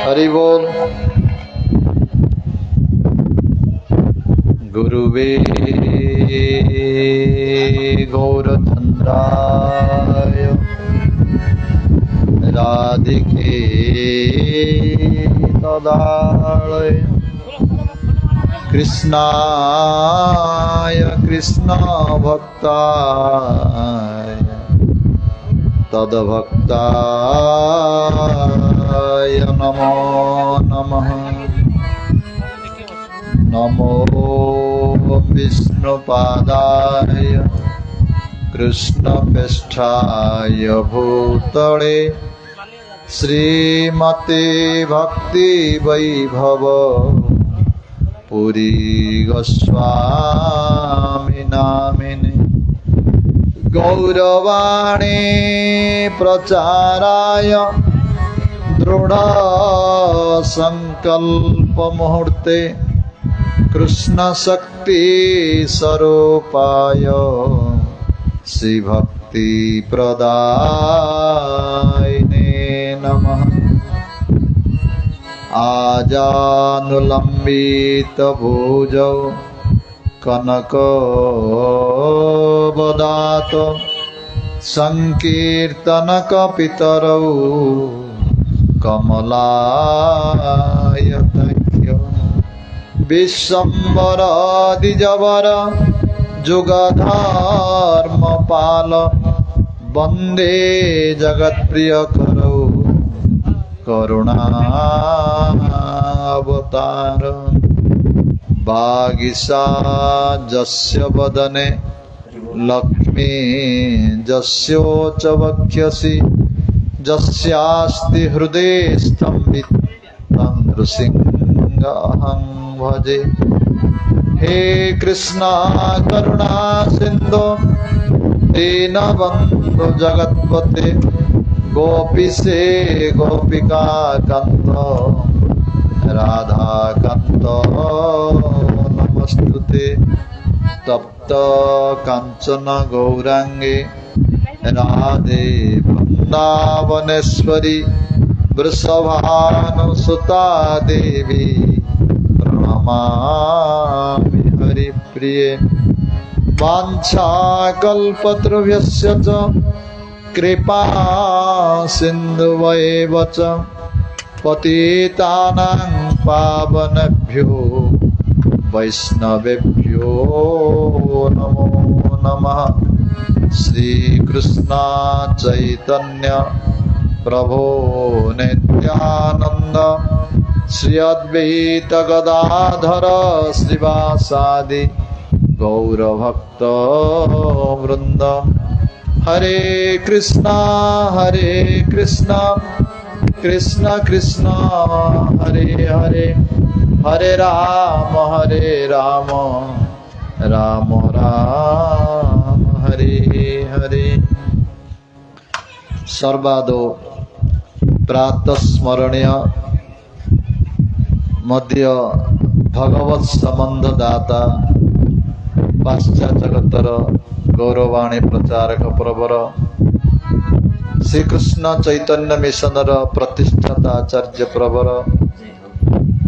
हरि बोल। गुरुवे गौरचंद्राय राधिके तदालय कृष्णाय कृष्ण भक्ताय तद्भक्ताय नमो नमः। नमो विष्णुपादाय कृष्णप्रेष्ठाय भूतले श्रीमते भक्ति वैभव पुरी गोस्वामी नामिने गौरवाणी प्रचाराय दृढ़ संकल्प मुहूर्ते कृष्ण शक्ति स्वरूपाय श्री भक्ति प्रदायिने नमः। आजानुलंबित भुजौ कनकवदात संकीर्तनक पितरौ कमलायतख्य विश्वम्बर द्विजवर जुगधर्म पाल वंदे जगत्प्रिय करौ करुणावतार। वागीशा जस्य वदने लक्ष्मी जस्योच वक्ष्यसि जस्यास्ति हृदये स्तम्भित तं नृसिंहं भजे। हे कृष्णा करुणा सिंधु दीनबन्धु जगत्पते गोपीशे गोपिका कान्त राधा कान्त नमस्तुते। तप्त कांचन गौरांगे राधे वृंदावनेश्वरी वृषभानुसुता देवी प्रणमामि हरिप्रिये। वाञ्छाकल्पतरुभ्यश्च च कृपा सिन्धुवैव च पतितानां पावनेभ्यो वैष्णवेभ्यो नमो नमः। श्री कृष्ण चैतन्य प्रभो नित्यानंद श्री अद्वैत गदाधर श्रीवासादि गौरभक्त वृंद। हरे कृष्णा कृष्ण कृष्ण हरे हरे हरे राम राम राम हरे हरे। सर्वादो प्रातस्मरणीय मध्य भगवत संबंध दाता पाश्चात्य जगतर गौरवाणी प्रचारक प्रवर श्रीकृष्ण चैतन्य मिशन प्रतिष्ठाता आचार्य प्रवर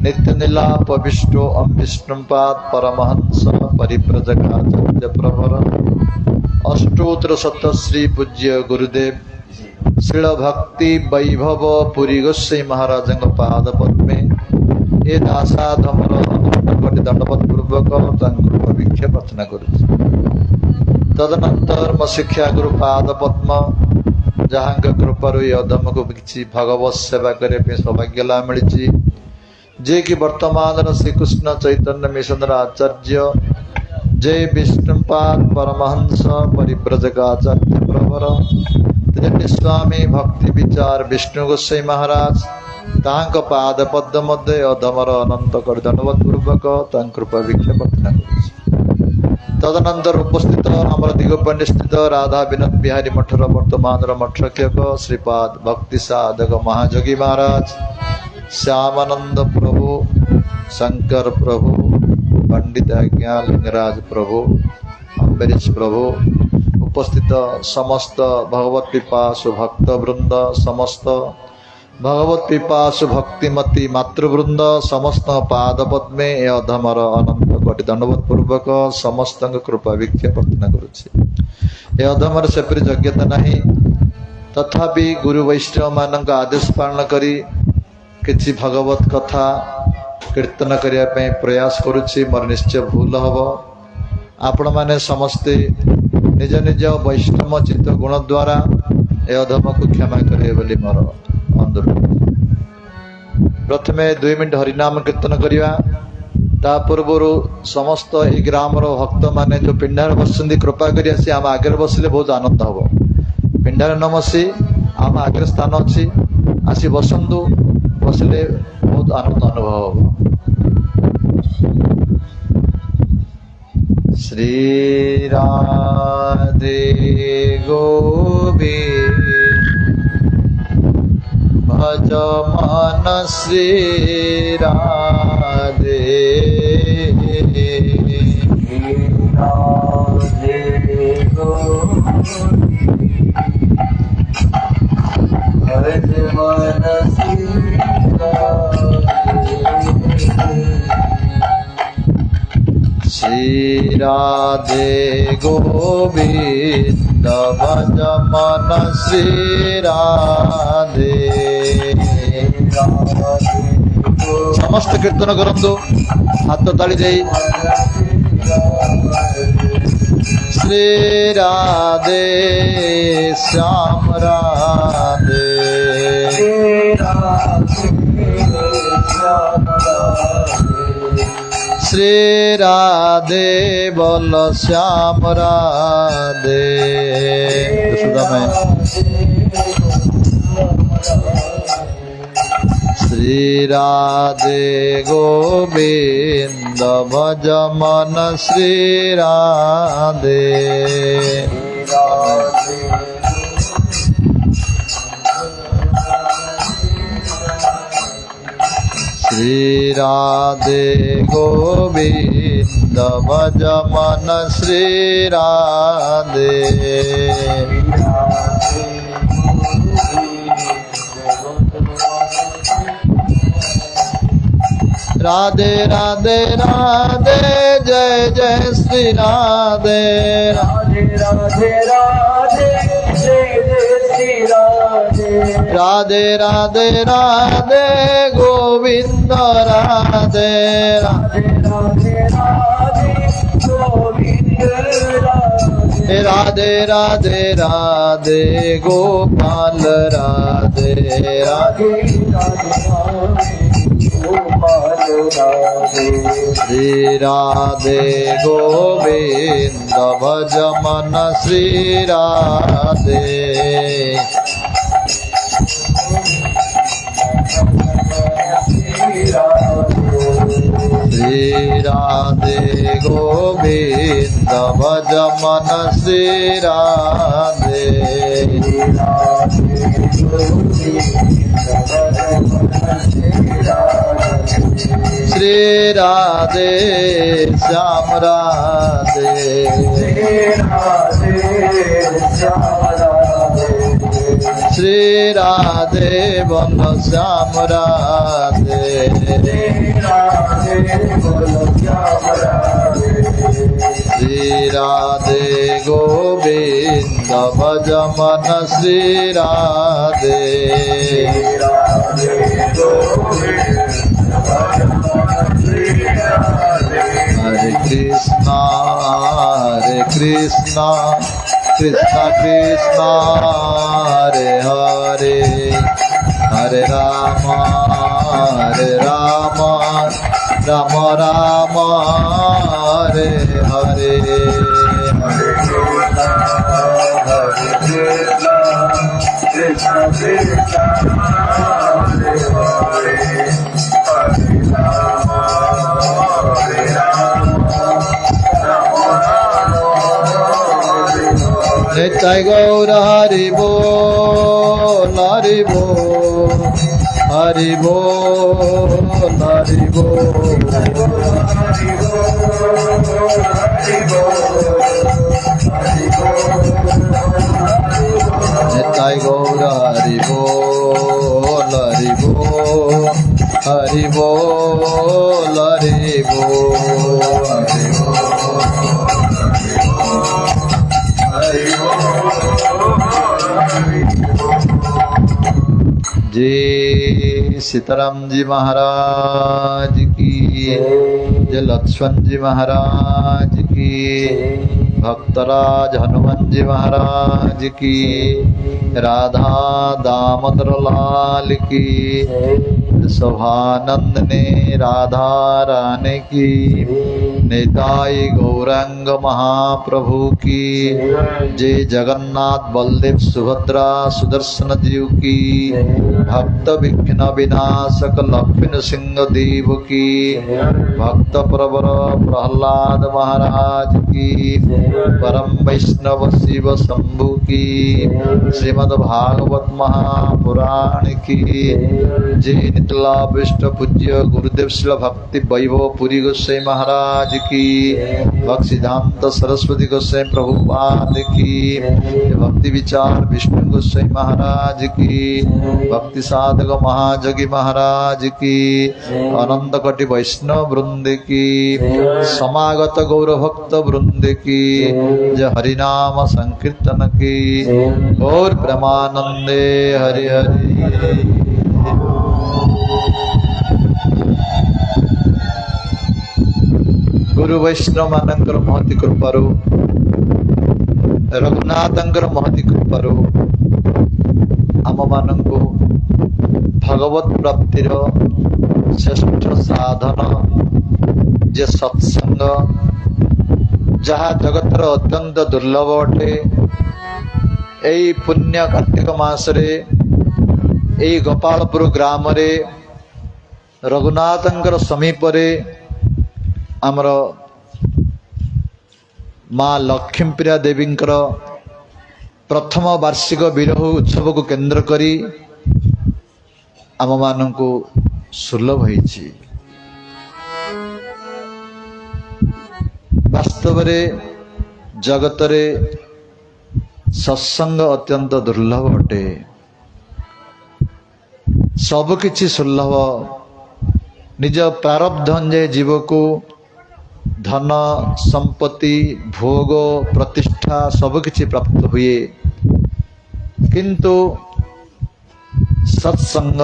नित्य नीलाप विष्णु विष्णुपाद परमहंस परिव्रजकाचार्य प्रवर अष्टोत्तर शत श्री पूज्य गुरुदेव श्रील भक्ति वैभव पुरी गोस्वामी महाराज पाद पद्मे ए दासाधमर कोटि दंडवत पूर्वक भिक्षा प्रार्थना करुछि। तदनंतर मो शिक्षा गुरु पाद पद्म जहाँ कृपार अधम को किसी भगवत सेवा करने सौभाग्य लाभ मिली जे कि वर्तमान श्रीकृष्ण चैतन्य मिशन आचार्य जय विष्णुपाद परमहंस परिव्रजकाचार्य प्रवर तेजस्वी स्वामी भक्ति विचार विष्णु गोस्वामी महाराज तांक पाद पद्म मध्य अधमर अनंत कर दंडवत पूर्वक कृपा भिक्षा प्रार्थना करुछि। तदनंतर उपस्थित आमर दिगोपंडी स्थित राधा विनोद बिहारी मठर वर्तमान मठरक्षक श्रीपाद भक्ति साधक महाजोगी महाराज श्यामानंद प्रभु शंकर प्रभु पंडित आज्ञा लिंगराज प्रभु अम्बरीश प्रभु उपस्थित समस्त भगवत पिपासु भक्त वृंद समस्त भगवत पिपासु भक्तिमती मातृवृंद समस्त पाद पद्मे ए अधमर अनंत कोटि दंडवत पूर्वक समस्त कृपा भिक्षा प्रार्थना करुछि। ए अधमर सेपरी योग्यता नहीं, तथापि गुरु वैष्णव मानक आदेश पालन करी किछि भगवत कथा कीर्तन करिया पे प्रयास करुछि। मोर निश्चय भूल हब, आपण माने समस्ते निज निज वैष्णव चित्त गुण द्वारा ए अधम को क्षमा करे बोली मोर अनुरोध। प्रथमे 2 मिनिट हरिनाम कीर्तन करिया, ता पूर्व समस्त ए ग्राम भक्त माने जो पिंडार बसुंदी कृपा करी आसी आम आगे बसले बहुत आनंद हब। पिंडार न बसी आम आगे स्थान अच्छी आसी बसंतु, बसले बहुत आनंद अनुभव हब। श्री राधे गोविंद भज मन श्री राधे भज मन श्री श्री राधे गोविंद भज मन श्री राधे। समस्त कीर्तन करंतु हाथ ताली दे। श्री राधे श्याम राधे, श्री राधे बोल श्याम राधे। श्री राधे गोविंद भज मन श्री राधे। श्री राधे गोविंद भज मन श्री राधे। राधे राधे राधे जय जय श्री राधे। राधे राधे राधे जय जय श्री राधे। राधे राधे राधे गोविंद राधे। राधे राधे राधे गोविंद राधे। राधे राधे राधे गोपाल राधे। राधे राधे श्री राधे गोविंद भज मन श्री राधे। श्री राधे गोविंद भज मन श्री राधे। श्री राधे श्याम राधे। श्री राधे बोल श्याम राधे। श्री राधे गोविंद भज मन श्री राधे। हरे कृष्णा कृष्णा कृष्णा हरे हरे, हरे राम राम राम हरे हरे। हरे कृष्णा कृष्णा कृष्णा हरे हरे, हरे राम नित्य गौर हरि बोल हरि बोल हरि बोल हरि बोल नित्य गौर हरि बोल हरि बोल हरि बोल हरि बोल। जय सीताराम जी महाराज की जय, लक्ष्मण जी महाराज की, भक्तराज हनुमान जी महाराज की, राधा दामोदर लाल की, शोभानंद ने राधा रानी की, निताई गौरांग महाप्रभु की जय, जगन्नाथ बलदेव सुभद्रा सुदर्शन जीव की, भक्त विघ्न विनाशक लक्ष्मण सिंह देव की, भक्त प्रवर प्रहलाद महाराज की, परम वैष्णव शिव शंभु की, श्रीमद् भागवत महापुराण की जय, नितलाभिष्ट पूज्य गुरुदेव श्री भक्ति वैभव पुरी गोसाई महाराज की, भक्ति सिद्धांत सरस्वती गोसाई प्रभुपाद की, भक्ति विचार विष्णु गोसाई महाराज की, भक्ति साधक महाजगी महाराज की, अनंत कोटि वैष्णव वृंद की, समागत गौर भक्त वृंद की जय, हरिनाम संकीर्तन की गौर प्रेमानंदे हरि हरि। गुरु वैष्णव मानकर महती कृपारू, रघुनाथंकर महती कृपारू आम मानंकु भगवत प्राप्तिर श्रेष्ठ साधन जे सत्संग, जहा जगतर अत्यंत दुर्लभ अटे। एई पुण्य कार्तिक मासरे एई गोपालपुर ग्राम रे रघुनाथंकर समीप रे आमर माँ लक्ष्मीप्रिया देवींकर प्रथम वार्षिक विरह उत्सव को केंद्र करी आम मानंकु सुलभ होईछि। वास्तव रे जगत रे सत्संग अत्यंत दुर्लभ अटे। सब किछि सुलभ, निज प्रारब्ध अनुसार जीव को धन संपत्ति भोग प्रतिष्ठा सब किछि प्राप्त हुए, किंतु सत्संग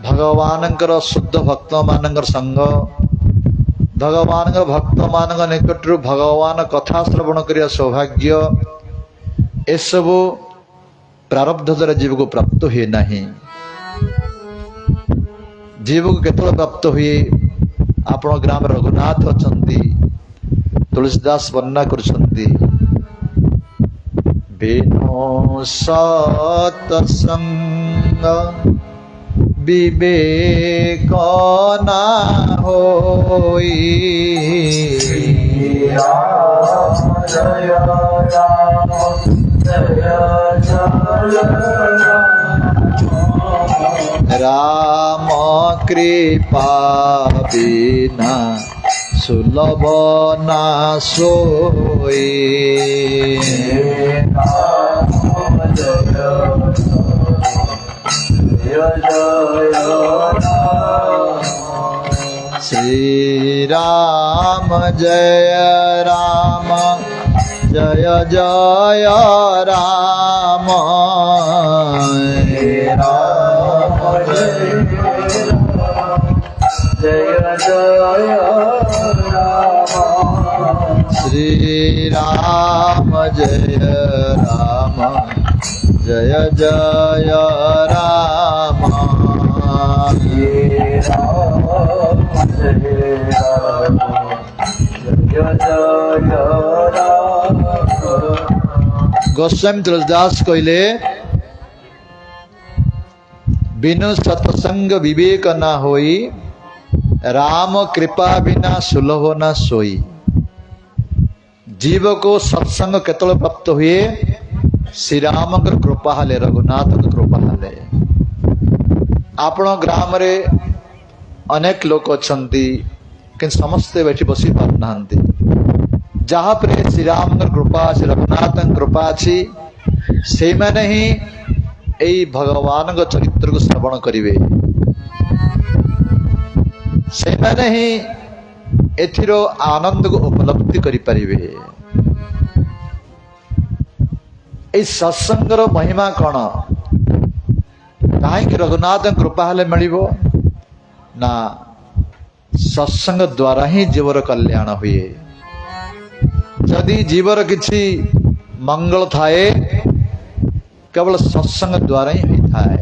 भगवानंकर शुद्ध भक्त मानंकर संग, भगवान भक्त मान निकट भगवान कथा श्रवण करिया सौभाग्य, एसबु प्रारब्ध द्वारा जीव को प्राप्त हुए नहीं। जीव को केतल प्राप्त हुए, आपण ग्राम रघुनाथ अछंती, तुलसीदास वर्णना करछंती, बिनु सत्संग विवेक ना होई। राम कृपा बिना सुलभ ना सोई। श्री राम जय राम जय जय राम, राम जय जय राम, श्री राम जय राम जय जय राम, गोस्वामी तुलसीदास कहले, बिनु सत्संग विवेक ना होई, राम कृपा बिना सुलभ ना सोई। जीव को सत्संग केतल प्राप्त हुए, श्री राम कृपा हेले, रघुनाथ कृपा हेले। आपण ग्राम रे अनेक लोक अछंती, कि समस्ते बैठी बसी पारना, जहाँ पर श्री राम कृपा अच्छी, रघुनाथ कृपा अच्छी, से मैंने ही यही भगवान चरित्र को श्रवण करेंगे। ସେମାନେ ହିଁ ଏଥିର ଆନନ୍ଦକୁ ଉପଲବ୍ଧି କରିପାରିବେ। এই ସତ୍ସଙ୍ଗର ମହିମା କଣ? କାହିଁକି ରଘୁନାଥଙ୍କ କୃପା ହେଲେ ମିଳିବ ନା ସତ୍ସଙ୍ଗ ଦ୍ୱାରା ହିଁ ଜୀବର କଲ୍ୟାଣ ହୁଏ। ଯଦି ଜୀବର କିଛି ମଙ୍ଗଳ ଥାଏ କେବଳ ସତ୍ସଙ୍ଗ ଦ୍ୱାରା ହିଁ ହୋଇଥାଏ।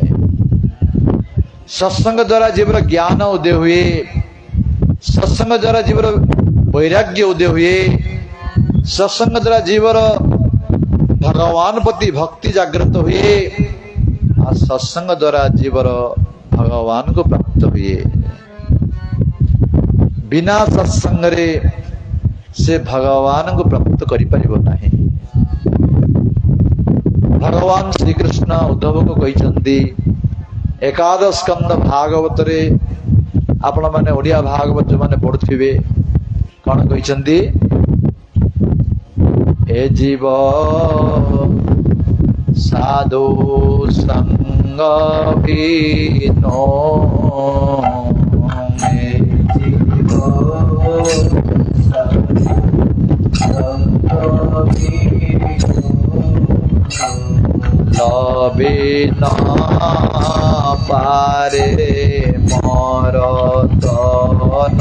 ସତ୍ସଙ୍ଗ ଦ୍ୱାରା ଜୀବର ଜ୍ଞାନ ଉଦୟ ହୁଏ, ସତ୍ସଙ୍ଗ ଦ୍ୱାରା ଜୀବର ବୈରାଗ୍ୟ ଉଦୟ ହୁଏ, ସତ୍ସଙ୍ଗ ଦ୍ୱାରା ଜୀବର ଭଗବାନ ପ୍ରତି ଭକ୍ତି ଜାଗ୍ରତ ହୁଏ, ଆଉ ସତ୍ସଙ୍ଗ ଦ୍ୱାରା ଜୀବର ଭଗବାନଙ୍କୁ ପ୍ରାପ୍ତ ହୁଏ। ବିନା ସତ୍ସଙ୍ଗରେ ସେ ଭଗବାନଙ୍କୁ ପ୍ରାପ୍ତ କରିପାରିବ ନାହିଁ। ଭଗବାନ ଶ୍ରୀକୃଷ୍ଣ ଉଦ୍ଧବକୁ କହିଛନ୍ତି, ଏକାଦଶ ସ୍କନ୍ଦ ଭାଗବତରେ, ଆପଣମାନେ ଓଡ଼ିଆ ଭାଗବତ ଯୋଉମାନେ ପଢୁଥିବେ, କଣ କହିଛନ୍ତି? ଏ ଜୀବ ସାଧୁ ସଙ୍ଗ ବିନୋ, লবে না পারে মর তন,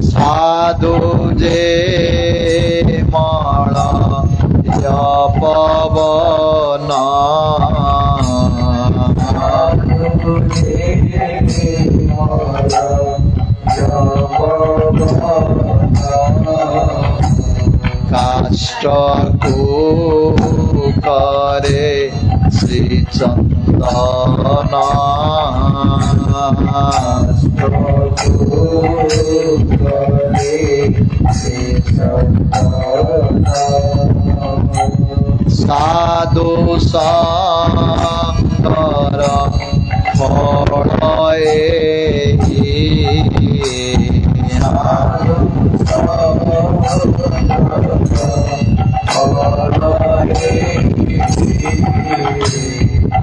সাধু যে মল পবন, কাষ্ট করে শ্রীচন্দন, সাধু সঙ্গর ফল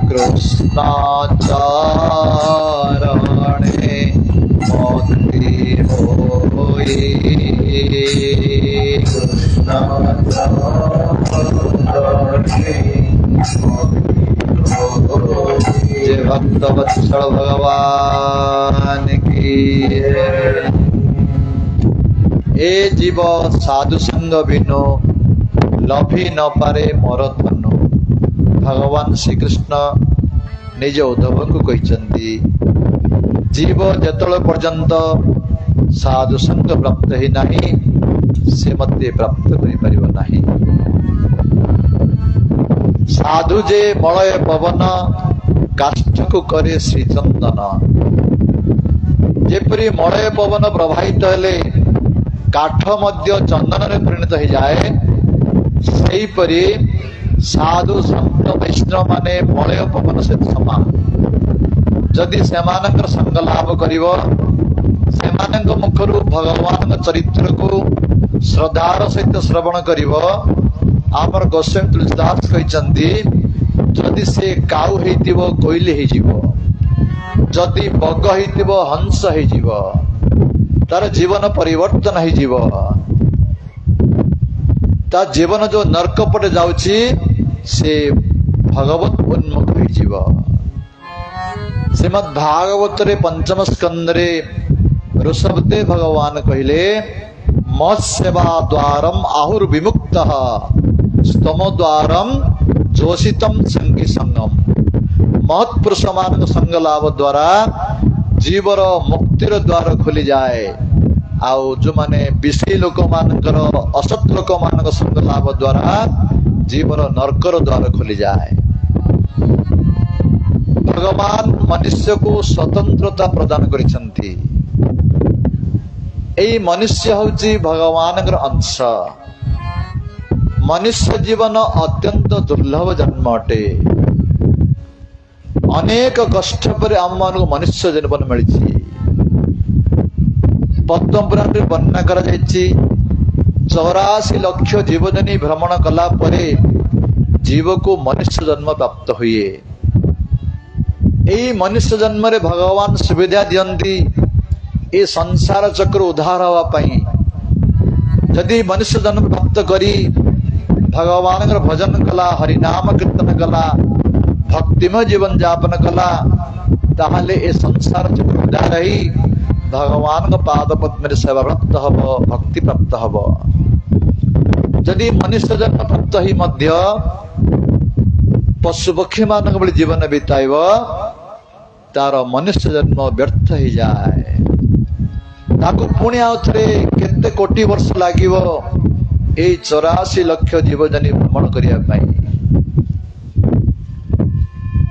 কৃষ্ণ চরণে মতি হই, যে ভক্ত বৎসল ভগবান কি। এ জীব সাধু সঙ্গ বিনু লভি ন পারে মোর ধନ। ଭଗବାନ ଶ୍ରୀକୃଷ୍ଣ ନିଜ ଉଦ୍ଧବଙ୍କୁ କହିଛନ୍ତି, ଜୀବ ଯେତେବେଳେ ପର୍ଯ୍ୟନ୍ତ ସାଧୁ ସଙ୍ଗ ପ୍ରାପ୍ତ ହେଇନାହିଁ ସେ ମତେ ପ୍ରାପ୍ତ କରିପାରିବ ନାହିଁ। ସାଧୁ ଯେ ମଳୟ ପବନ, କାଷ୍ଠକୁ କରେ ଶ୍ରୀଚନ୍ଦନ। ଯେପରି ମଳୟ ପବନ ପ୍ରବାହିତ ହେଲେ କାଠ ମଧ୍ୟ ଚନ୍ଦନରେ ପରିଣତ ହେଇଯାଏ, ସେହିପରି ସାଧୁ ସନ୍ଥ ବୈଷ୍ଣବ ମାନେ ମଳୟ ପବନ ସହିତ ସମାନ। ଯଦି ସେମାନଙ୍କର ସଙ୍ଗ ଲାଭ କରିବ, ସେମାନଙ୍କ ମୁଖରୁ ଭଗବାନଙ୍କ ଚରିତ୍ରକୁ ଶ୍ରଦ୍ଧାର ସହିତ ଶ୍ରବଣ କରିବ। ଆମର ଗୋସ୍ୱାମୀ ତୁଳସୀଦାସ କହିଛନ୍ତି, ଯଦି ସେ କାଉ ହେଇଥିବ କୋଇଲି ହେଇଯିବ, ଯଦି ବଗ ହେଇଥିବ ହଂସ ହେଇଯିବ, ତାର ଜୀବନ ପରିବର୍ତ୍ତନ ହେଇଯିବ। ତା ଜୀବନ ଯୋଉ ନର୍କ ପଟେ ଯାଉଛି ସେ ଭଗବତ ଉନ୍ମୁଖ ହେଇଯିବ। ଶ୍ରୀମଦ୍ ଭାଗବତରେ ପଞ୍ଚମ ସ୍କନ୍ଧରେ ଋଷଭଦେବ ଭଗବାନ କହିଲେ, ମତ୍ ସେବା ଦ୍ୱାରମ୍ ଆହୁର୍ ବିମୁକ୍ତଃ ସ୍ତମ ଦ୍ୱାରମ୍ ଯୋଷିତମ୍ ସଙ୍ଗୀ ସଙ୍ଗମ୍। ମହତ୍ପୁରୁଷ ମାନଙ୍କ ସଙ୍ଗ ଲାଭ ଦ୍ୱାରା ଜୀବର ମୁକ୍ତିର ଦ୍ୱାର ଖୋଲିଯାଏ, ଆଉ ଯୋଉମାନେ ବିଷୟୀ ଲୋକମାନଙ୍କର ଅସତ୍ ଲୋକମାନଙ୍କ ସଙ୍ଗ ଲାଭ ଦ୍ୱାରା ଜୀବର ନର୍କର ଦ୍ୱାର ଖୋଲିଯାଏ। ଭଗବାନ ମନୁଷ୍ୟକୁ ସ୍ୱତନ୍ତ୍ରତା ପ୍ରଦାନ କରିଛନ୍ତି। ଏଇ ମନୁଷ୍ୟ ହଉଛି ଭଗବାନଙ୍କର ଅଂଶ। ମନୁଷ୍ୟ ଜୀବନ ଅତ୍ୟନ୍ତ ଦୁର୍ଲଭ ଜନ୍ମ ଅଟେ। ଅନେକ କଷ୍ଟ ପରେ ଆମମାନଙ୍କୁ ମନୁଷ୍ୟ ଜୀବନ ମିଳିଛି। ପଦ୍ମ ପୁରାଣରେ ବର୍ଣ୍ଣନା କରାଯାଇଛି, चौरासी लक्ष जीवजनी भ्रमण कला परे जीव को मनुष्य जन्म प्राप्त हुए। यही मनुष्य जन्म रे भगवान सुविधा दियंती ए संसार चक्र उद्धार हवा पाई। यदि मनुष्य जन्म प्राप्त करी भगवान भजन कला, हरिनाम कीर्तन कला, भक्तिमय जीवन जापन कला, ताहले ए संसार चक्र उद्धार ही भगवान पाद पद्म सेवा प्राप्त हब, भक्ति प्राप्त हब। यदि मनुष्य जन्म प्राप्त ही मध्य पशु पक्षी मान भली जीवन बिताइब तार मनुष्य जन्म व्यर्थ ही जाए। ताको पुणी आउ थे केते कोटी वर्ष लागिव ए 84 लक्ष जीवजनी भ्रमण करने।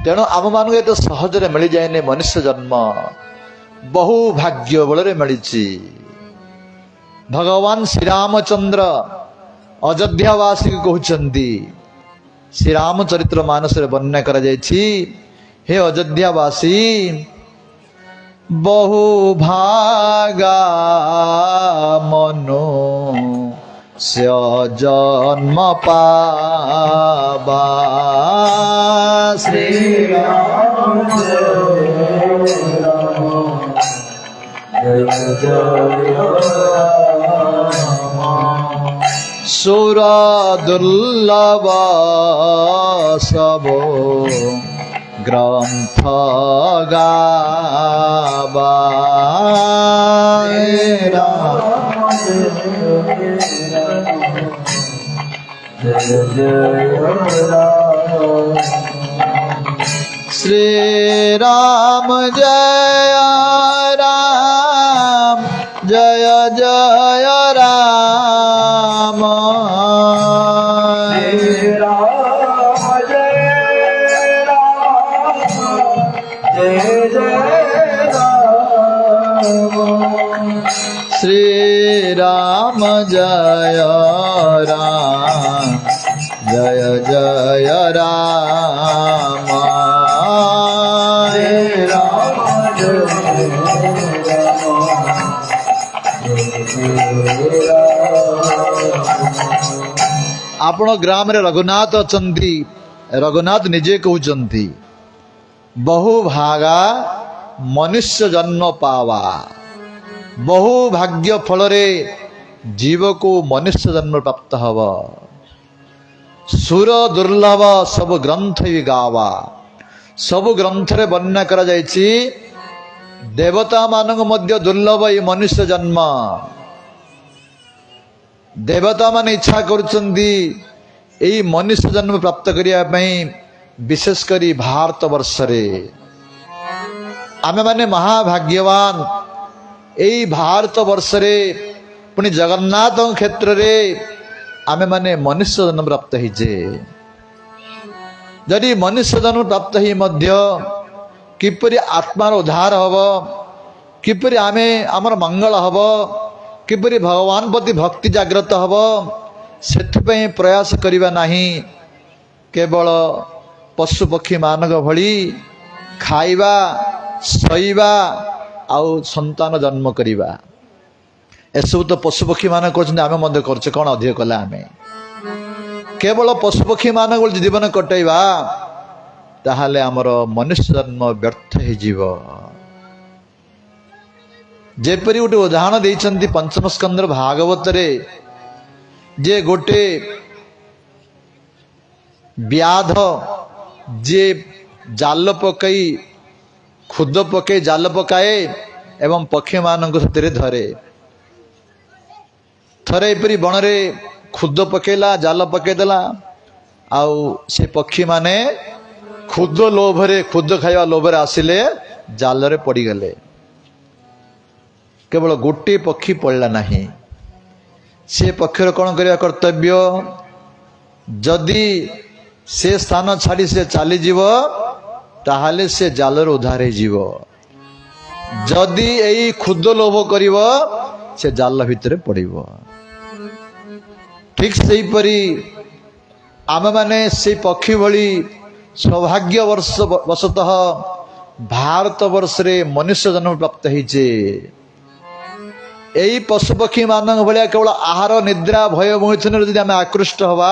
तेणु आम मान तो सहजरे मिल जाए मनुष्य जन्म, बहु भाग्य बल मिली। भगवान श्री रामचंद्र अयोध्यावासी कहते, श्री रामचरित्र मानस वर्णना कर हे अयोध्यावासी बहु भागा मनो से जन्म पावा। श्री राम सुर दुर्लभ सबो ग्रंथ गावा। श्री राम जय राम, जय जय राम। श्री राम जय राम, जय जय राम। आपण ग्राम रे रघुनाथ अचंती, रघुनाथ निजे कहउचंती बहु भागा मनुष्य जन्म पावा। बहु भाग्य फल रे जीव को मनुष्य जन्म प्राप्त हव। सुर दुर्लभ सब ग्रंथ भी गावा। सब ग्रंथ रे वर्णना करा जायछि देवता मानक मध्य दुर्लभ ये मनुष्य जन्म। देवता मान इच्छा करुचंदी एई मनुष्य जन्म प्राप्त करिया पई, विशेष करी भारत वर्ष रे आमे माने महाभाग्यवान। एई भारत वर्ष रे पुणी जगन्नाथ क्षेत्र रे आमे माने मनुष्य जन्म प्राप्त हिजे। यदि मनुष्य जन्म प्राप्त ही मध्य किपरि आत्मार उद्धार हब, किपरि आमे आमर मंगल हब, किपरि भगवान प्रति भक्ति जागृत हब, सेथिपई प्रयास करिबा नाही केवल पशु पक्षी मानक भली खाइबा, सईबा आउ संतान जन्म करिबा। एसबू तो पशु पक्षी मान कर कौन अधिक कला आम केवल पशु पक्षी मान जीवन कटैबा ताहले आमर मनुष्य जन्म व्यर्थ हो। जेपरी गोटे उदाहरण देइछन्ति पंचम स्कंद भागवत रे जे गोटे व्याध जे जाल पकई खुद पकई जाल पकाए एवं पक्षी मान धरे। थरे एपरी बन रे खुद पकेला जाल पकेदेला आउ से पक्षी माने खुद लोभरे खुद खाइबा लोभरे आसिले जाल रे पड़ीगले। केवल गोटे पक्षी पड़ला नहीं। से पक्षीर कौन करने कर्तव्य? जदि से स्थान छाड़ी से चली जीव ताहले से जालर उद्धार जीव। जदि यही खुद लोभ करिव से जाल भितर पड़िव। ठीक सही परी आम माने से पक्षी भली सौभाग्य वशतः भारत वर्ष रे मनुष्य जन्म प्राप्त होइछे। एई पशुपक्षी मान भाया केवल आहार निद्रा भय मोहितन जदि आम आकृष्ट हवा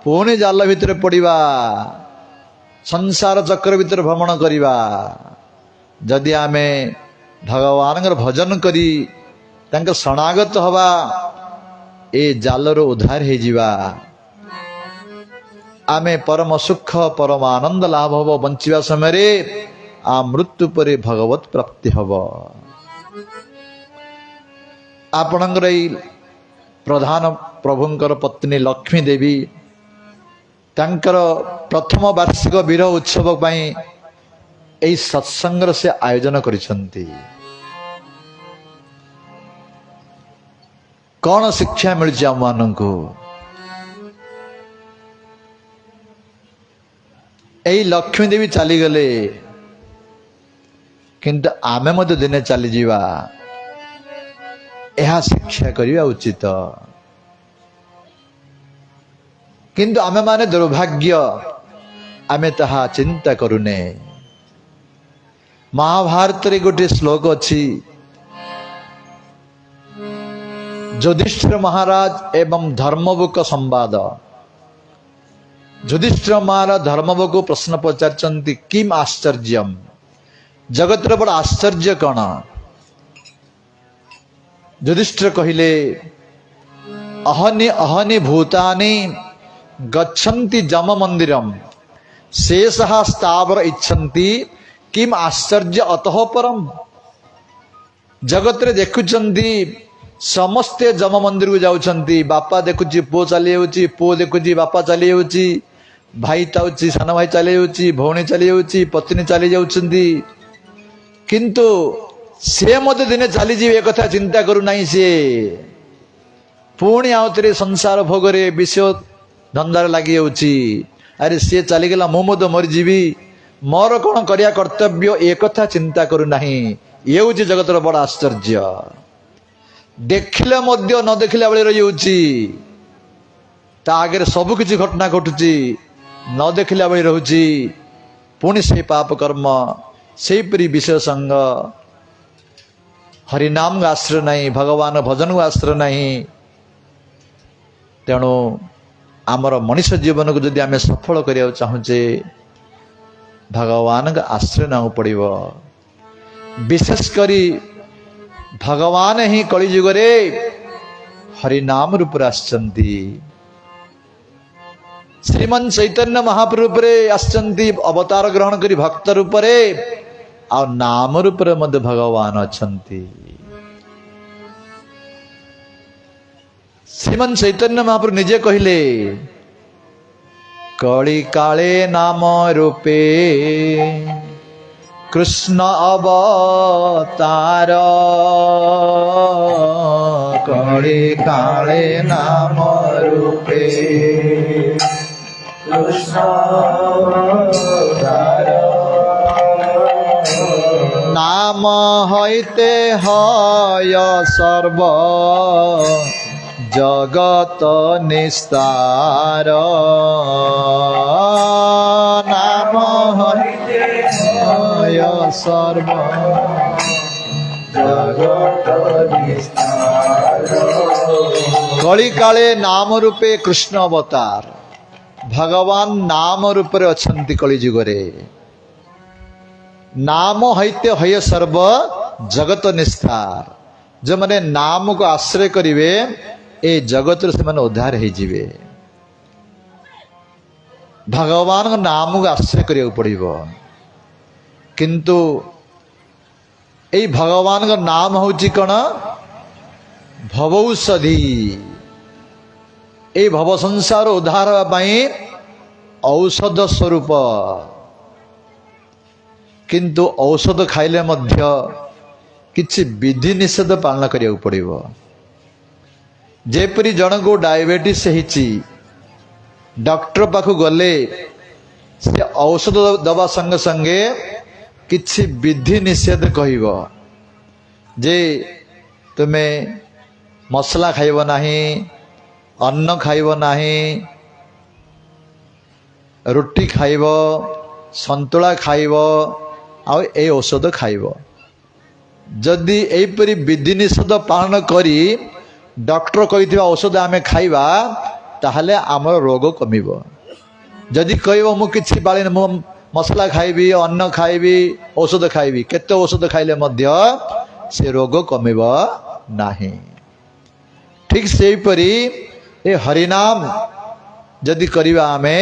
पुणी जाल भितर पड़ा संसार चक्र भितर भ्रमण करवा जदि आम भगवान भजन करी तांका शरणागत हवा ए जालर उद्धार हो जावा आमे परम सुख परम आनंद लाभ हब बंचिवा समय आ मृत्यु पर भगवत प्राप्ति हब। आपणकर प्रधान प्रभुंकर पत्नी लक्ष्मी देवी तांकर प्रथम वार्षिक विरह उत्सव पाई एई सत्संग से आयोजन करिसंती। कौन शिक्षा मिलछि आम माननकु एई लक्ष्मी देवी चली गले किंतु आमे मध्य दिने चली जीवा यह शिक्षा करिया उचित किंतु आमे माने दुर्भाग्य आमे ताहा चिंता करूने। महाभारत रे गोटे श्लोक अछि युधिष्ठिर महाराज एवं धर्मबुक संवाद। युधिष्ठिर महाराज धर्मबुक प्रश्न पचारचंती किम आश्चर्यम जगत रे बड़ आश्चर्य कौन। युधिष्ठिर कहिले अहनि अहनि भूतानि गच्छन्ति जम मंदिरम शेषः स्थावर इच्छन्ति किम आश्चर्य अतः परम। जगत रे देखुचंती समस्ते जम मंदिर को जाउछंती बापा देखुची पो चली जाउची पो देखुची बापा चली जाउची भाई ताउची सान भाई चली जाउची भौणी चली जाउची पत्नी चली जाउछंती किंतु से मते दिने चली जीवे कथा चिंता करू नाही। से पुणी आउतरे संसार भोगरे विषय धंदार लगी जाउची अरे सी चली गला मु मत मरी जीवी मोर कौन करिया कर्तव्य ए कथा चिंता करू नाही। ये हूँ जगतर बड़ आश्चर्य। देखिले मध्य न देखिला बेले रही ता आगे सबु किछि घटना घटुची न देखिला बेले रहुची पुणी से पाप कर्म से परी विषय संग हरिनाम आश्रय नहीं भगवान भजन को आश्रय नहीं। तेणु आमर मनुष्य जीवन को जदि आम सफल करिया चाहूचे भगवान का आश्रय ना पड़िबो। विशेष करी भगवान ही कलिजुग रे हरिनाम रूप आसचंती। श्रीमन चैतन्य महाप्रभु रे आसचंती अवतार ग्रहण करी भक्त रूप रे आ नाम रूप रे मध्य भगवान अछंती। श्रीमन चैतन्य महाप्रभु निजे कहिले कली काले नाम रूपे कृष्ण अवतार कली काले नाम रूपे कृष्ण अवतार नाम हईते हय सर्व जगत निस्तार नाम हईते हय सर्व जगत निस्तार। कली काले नाम रूपे कृष्ण अवतार भगवान नाम रूप रे अछंती कलिजुग रे। नाम हईते हय सर्व जगत निस्तार जो माने नाम को आश्रय करिवे ए जगत से माने उद्धार हो जिवे। भगवान का नाम को आश्रय करिया पड़िबो किंतु ए भगवान का नाम होची कण भवौषधि। ए भव संसार उद्धार पाई औषध स्वरूप किंतु औषध खाइले मध्य किछि विधि निषेध पालन करिया पड़िबो। जेपरी जन को डायबिटीज हिची डॉक्टर पाखु गले से औषध दवा संगे संगे किछि विधि निषेध कहिबो जे तुमे मसला खाइबो नाही अन्न खाइबो नाही रोटी खाइबो संतुला खाइबो आ ए औषध खाइबो जदि एपरी विधि निषेध पालन करी डॉक्टर कही औषध आम खाइबा ताहले आमर रोग कमिब। जदि कहब मु किछि बाली मु मसला खाइबी अन्न खाइबी औषध खाइबी केते औषध खाइले मध्य से रोग कमिब नाही। ठीक से परी ए हरिनाम जदि करिबा आमे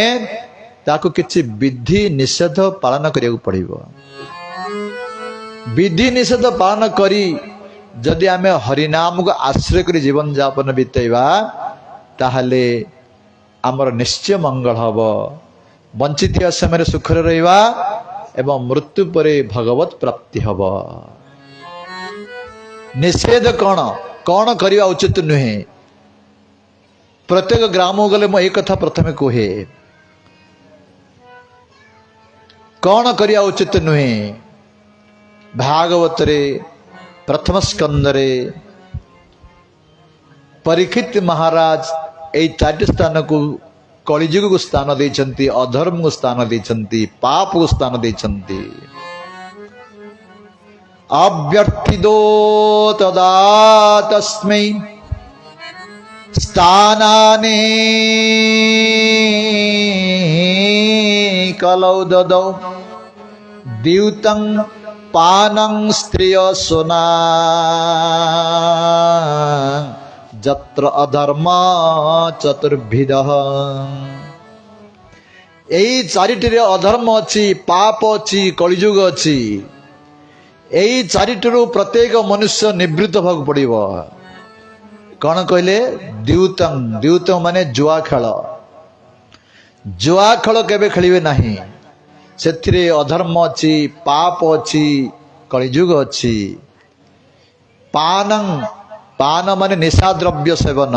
ताको किछि विधि निषेध पालन करिया पड़िबो। विधि निषेध पालन करी जदि आमे हरिनाम को आश्रय करी जीवन यापन बितेबा ताहले आमर निश्चय मंगल हब। वंचित समय सुखरे रहिबा एवं मृत्यु परे भगवत प्राप्ति हब। निषेध कौन कौन करवा उचित नुहे। प्रत्येक ग्राम गले मु एक कथा प्रथमे कहे कौन करवा उचित नुहे। भागवत रे प्रथम स्कंद रे परीक्षित महाराज ए चारि स्थान को कलिजुग को स्थान देछंती, अधर्म को स्थान देछंती, पाप को स्थान देछंती। अभ्यर्थितो तदा तस्मै स्थानानि कलौ ददौ द्यूतं पानं स्त्रिय सोना जत्र अधर्म चतुर्विधः। एई चारिटिरे अधर्म अछि, पाप अछि, कलिजुग अछि। एई चारिटरू प्रत्येक मनुष्य निवृत्त होगा पड़िबो। कौन कहले द्यूतं द्यूतं माने जुआ खेल। जुआ खेल केबे खेलिबे नाही। सेथिरे अधर्म अछि, पाप अछि, कलिजुग अछि। पानं पान माने निशा द्रव्य सेवन,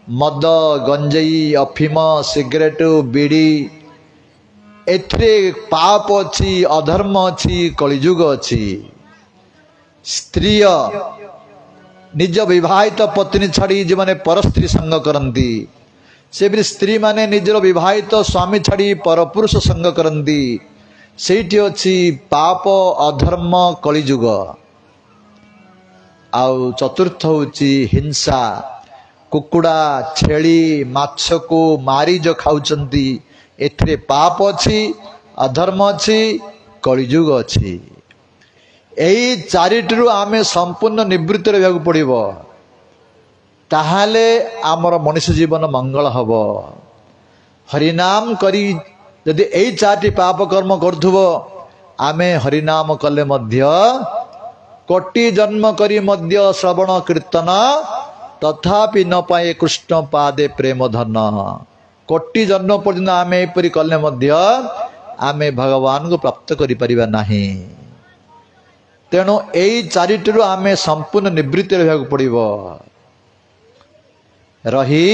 मद गंजेई अफिम सिगरेट बीड़ी एथरे पाप अछि, अधर्म अछि, कलिजुग अछि। स्त्री निज विवाहित पत्नी छाड़ी जो माने पर स्त्री संग करती से भी स्त्री माने निजर विवाहित स्वामी छाड़ी परपुरुष संग करती सेठी अछि पाप अधर्म कलिजुग। आउ चतुर्थ होची हिंसा, कुकुड़ा छेली माछ को मारी जो खाउचंती एथरे पाप अछि, अधर्म अछि, कलिजुग अछि। एई चारिटरू आमे संपूर्ण निवृत्त रहबाक पड़िबो। ताहाले आमर मनुष्य जीवन मंगल हब। हरिनाम करी यदि एई चारटी पाप कर्म करथुबो आमे हरिनाम कले मध्य कोटि जन्म करी मध्य श्रवण कीर्तन तथापि न पाए कृष्ण पादे प्रेम धन। कोटि जन्म पर्यंत आमे एपरि कले मध्य आमे भगवान को प्राप्त करि परिबा नाही। तेणु एई चारिटरू आमे संपूर्ण निवृत्त रहबाक पड़िबो। रही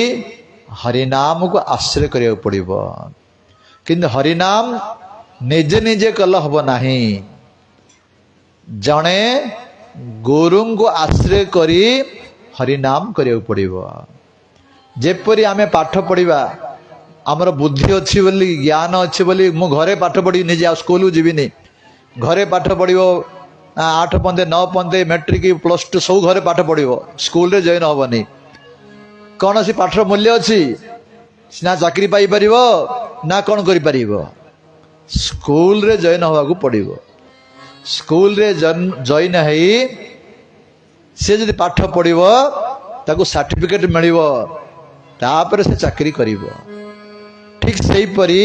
हरिनाम को आश्रय करिया पड़िबो। किंतु हरिनाम निजे निजे कल हब नाही। जणे गुरु को आश्रय करी हरिनाम करिया पड़िबो। जेपरि आमे पाठ पढ़िबा आमर बुद्धि अच्छी बोली ज्ञान अच्छी बोली मु घरे पाठ पढ़ी निजे स्कूल जीविनी। घरे पाठ पढ़िबो 8 पंदे 9 पंदे मैट्रिक +2 सब घरे पाठ पढ़िबो, स्कूल रे जॉइन हबनी। कौन सी पाठर मूल्य अच्छी ना चाकरी पाई परिबो ना कौन करि परिबो। स्कूल रे जॉइन हवा को पड़िबो। स्कूल रे जॉइन हेई से जदि पाठ पढ़िबो ताको सर्टिफिकेट मिलिबो तापर से चाकरी करिबो। ठीक सेही परी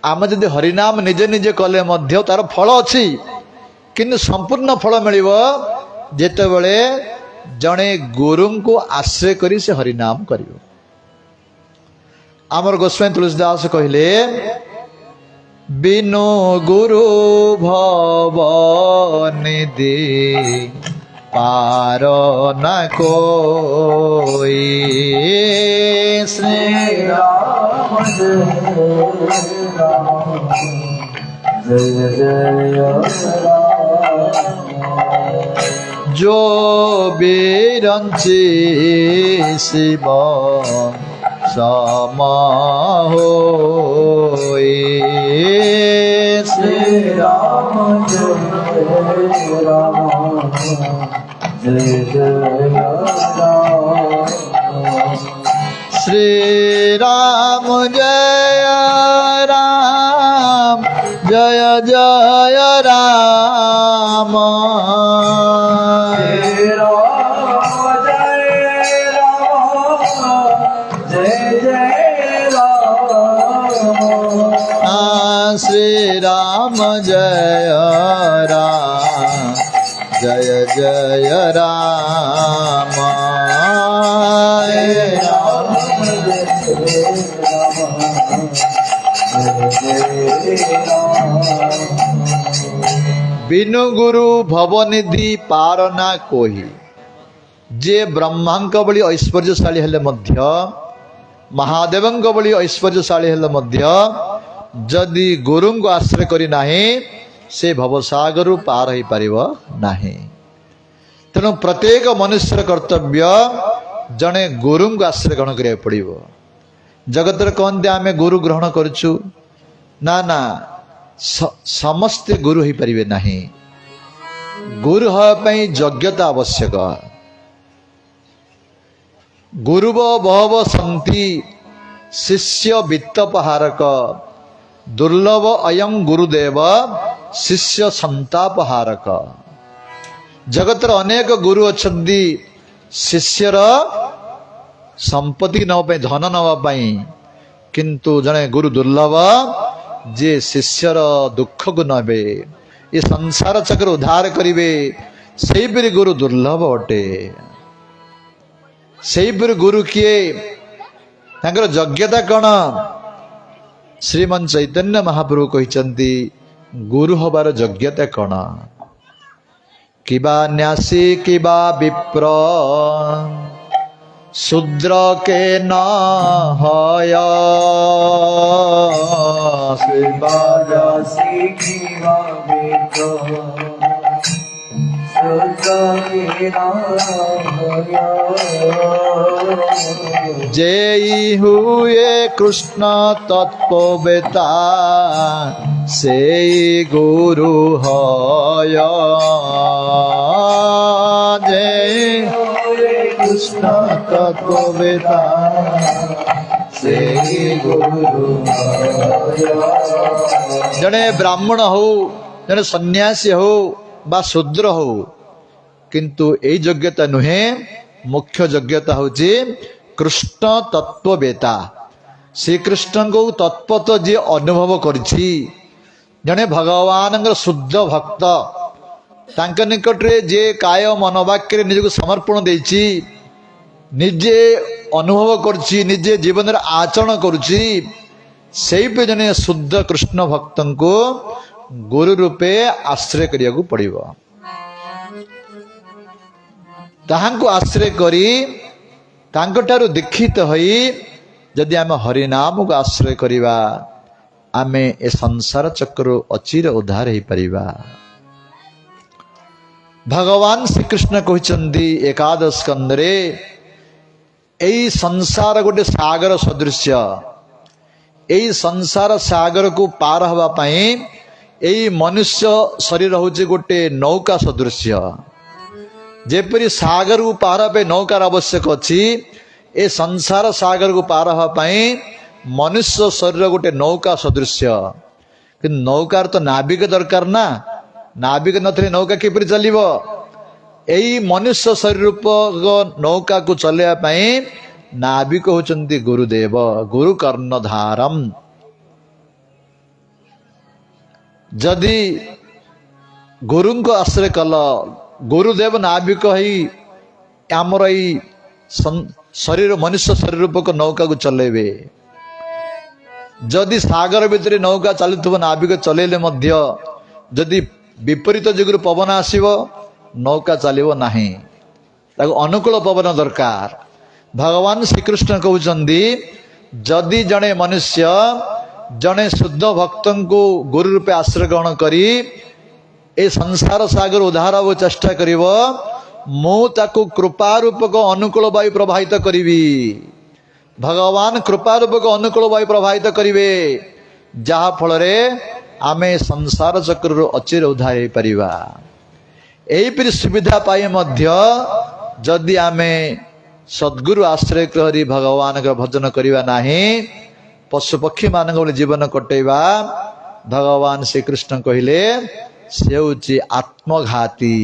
आम जदि हरिनाम निजे निजे कले मध्य तार फल अच्छी किंतु संपूर्ण फल मिलिबो जेतेबेले जणे गुरु को आश्रय करी से हरिनाम करियो। आमर गोस्वामी तुलसीदास कहले बिनु गुरु भव निधि पार न कोई। श्री राम जय जय जो बिरंची शिव सम होई। श्री राम श्री राम जय राम जय जय राम श्री राम जय राम जय जय राम बिनु गुरु भवनिधि पारना कोही जे ब्रह्मांक बड़ी ऐश्वर्यशाली हेले मध्य महादेवंक बड़ी ऐश्वर्यशाली हेले मध्य जदि गुरु को आश्रय करी नाही से भवसागर पार हो पार नाही। तेणु प्रत्येक मनुष्यर कर्तव्य जड़े गुरु को आश्रय ग्रहण करा पड़ो। जगत कहते आम गुरु ग्रहण करुचु ना ना समस्ते गुरु हो पारे नहीं। गुरु होगापी योग्यता आवश्यक। गुरुव बहव सन्ति शिष्य वित्तपहारक दुर्लभ अयं गुरुदेव शिष्य संतापहारक। जगतर अनेक गुरु अच्छी शिष्यर संपत्ति नवाई धन नवाई किंतु जड़े गुरु दुर्लभ जे शिष्यर दुख को नबे ये संसार चक्र उद्धार करिवे सेहीपरि गुरु दुर्लभ अटे। सेहीपरि गुरु किए तांकर योग्यता कौन श्रीमन चैतन्य महाप्रभु कहते गुरु हबार योग्यता कौन किबा न्यासी किबा विप्र शूद्र के न हय किबा न्यासी किबा विप्र शूद्र के न हय जेई हुए कृष्ण तत्ववेता से गुरु हय जय कृष्ण तत्ववेता से गुरु हय। जड़े ब्राह्मण हो जड़े सन्यासी हो बा शूद्र हो किंतु यही योग्यता नुहे। मुख्य योग्यता होची कृष्ण तत्ववेता श्रीकृष्ण को तत्व तो जी अनुभव करिछि जने भगवान शुद्ध भक्त तांक निकटरे जे काय मनोवाक्य निजको समर्पण देछि निजे अनुभव करुछि निजे जीवन रे आचरण करुछि सेही पे जने शुद्ध कृष्ण भक्त को गुरु रूपे आश्रय करिया को पड़िबो। ताहांको आश्रय करी तांकटारु दीक्षित होई जदि आम हरिनाम को आश्रय करिबा आमे ए संसार चक्र अचिर उद्धार हो परिबा। भगवान श्रीकृष्ण कहते एकादश स्कंदरे एई संसार गोटे सागर सदृश्य एई संसार सागर को पार हवा पाई एई मनुष्य शरीर होचे गोटे नौका सदृश्य। जेपरी सागर को पार पे नौकार आवश्यक अच्छी ए संसार सागर को पार हवा पाई मनुष्य शरीर गोटे नौका सदृश्य। कि नौकार तो नाविक दरकार ना नाविक नथले नौका किपरि चलिबो। एई मनुष्य शरीर रूप नौका को चलैया पाई नाविक होचंती गुरुदेव गुरु कर्णधारम। जदि गुरु को आश्रय कल गुरुदेव नाविक ही आमर शरीर मनुष्य शरीर रूपक नौका को चलेबे। जदि सागर भितर नौका चलुथबो नाविक चलेले मध्य जदि विपरीत दिगरु पवन आसीबो नौका चलिबो नाही ताको अनुकूल पवन दरकार। भगवान श्रीकृष्ण कहउचंदी जदि जड़े मनुष्य जड़े शुद्ध भक्त को गुरु रूपे आश्रय ग्रहण करी ए संसार सागर उद्धार वो चेष्टा करिवो मु ताकू कृपा रूपक अनुकूल वायु प्रवाहित करिवि। भगवान कृपा रूपक अनुकूल वायु प्रवाहित करिवे जहा फल रे आमे संसार चक्र अचिर उद्धार हो परिबा। एहिपरि सुविधा पाई मध्य जदि आमे सद्गुरु आश्रय करी भगवान का भजन करिवा नाही, पशुपक्षी मान जीवन कटेवा, भगवान श्री कृष्ण कहले से होची आत्मघाती,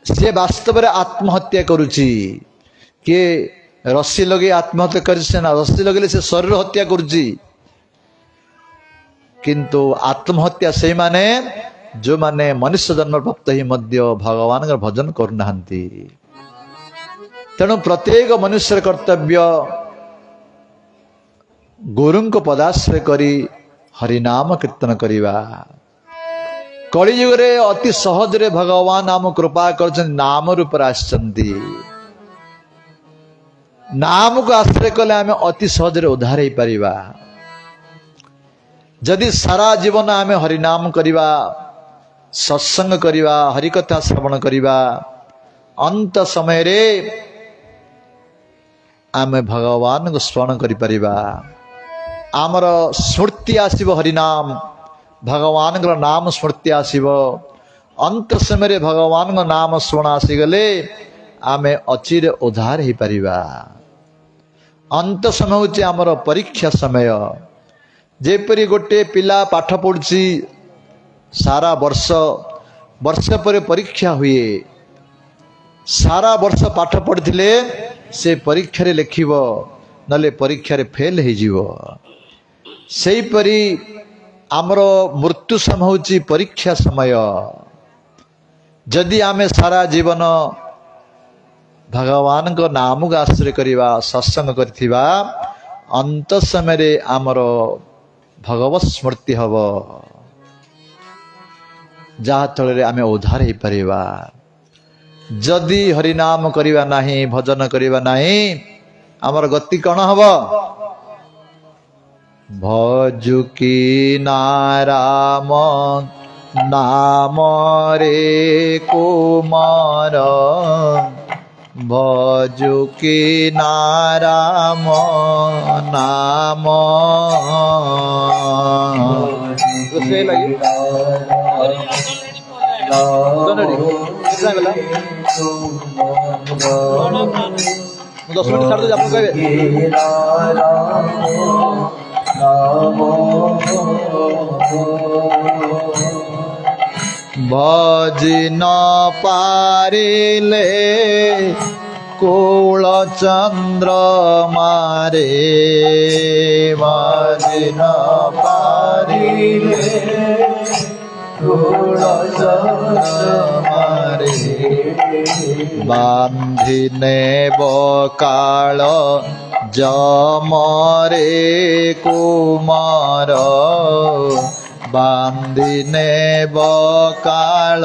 से वास्तव में आत्महत्या करुची। किए रस्सी लगे आत्महत्या करछे ना, रस्सी लगेले से शरीर हत्या करुची, किंतु आत्महत्या से माने जो माने मनुष्य जन्म प्राप्त ही मध्य भगवान का भजन करुनाहांती। तेणु प्रत्येक मनुष्य कर्तव्य गुरु को पदाश्रय करी हरिनाम कीर्तन करिवा। कलियुग रे अति सहज रे भगवान नाम कृपा कर नाम रूप आसचंती। नाम को आश्रय कले आमे अति सहज रे उद्धार हो परिबा। जदि सारा जीवन आमे हरिनाम करिवा, सत्संग करिवा, हरिकथा श्रवण करिवा, अंत समय रे आमे भगवान को स्मरण करि परिबा। आमर स्मृति आसीब हरिनाम, भगवान का नाम स्मृति आसीब। अंत समय रे भगवान का नाम स्मरण आसीगले आमे अचिर उद्धार हो परिबा। अंत समय होचे आमर परीक्षा समय। जेपरी गोटे पिला पाठ पढ़ुची सारा वर्ष, वर्ष पर परीक्षा हुए, सारा वर्ष पाठ पढ़िथिले से परीक्षा रे लिखिबो, नले परीक्षा रे फेल हो जीवो। सेही परी आमर मृत्यु समय होची परीक्षा समय। जदि आमे सारा जीवन भगवान को नाम को आश्रय करिवा, सत्संग करथिबा, अंत समय रे आमर भगवत स्मृति हब, जहा तले आमे उद्धार हो परिबा। जदि हरिनाम करिवा नाही, भजन करिवा नाही, आमर गति कौन हब? भजुकी नाराम नाम रे कुमार, भजुकी नाराम नाम। दस मिनट छाड़ दो, आपको भजिन पारिले कुल चंद्र मारे, भजिन पारिले कुल चंद्र मारे, बांधिने बकाल जमरे कुमार, बांधिने बकाल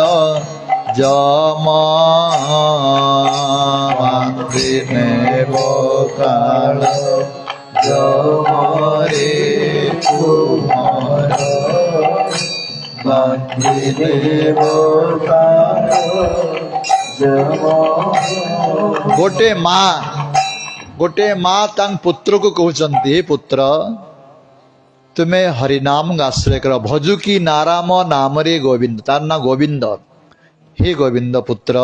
जम, बांधिने बकाल जमरे कुमार, बांधिने बकाल जम। गोटे माँ तांग पुत्र को कहते, पुत्र तुम्हें हरिनाम का आश्रय कर, भजुकी नाराम नाम रे गोविंद, तार ना गोविंद। हे गोविंद पुत्र,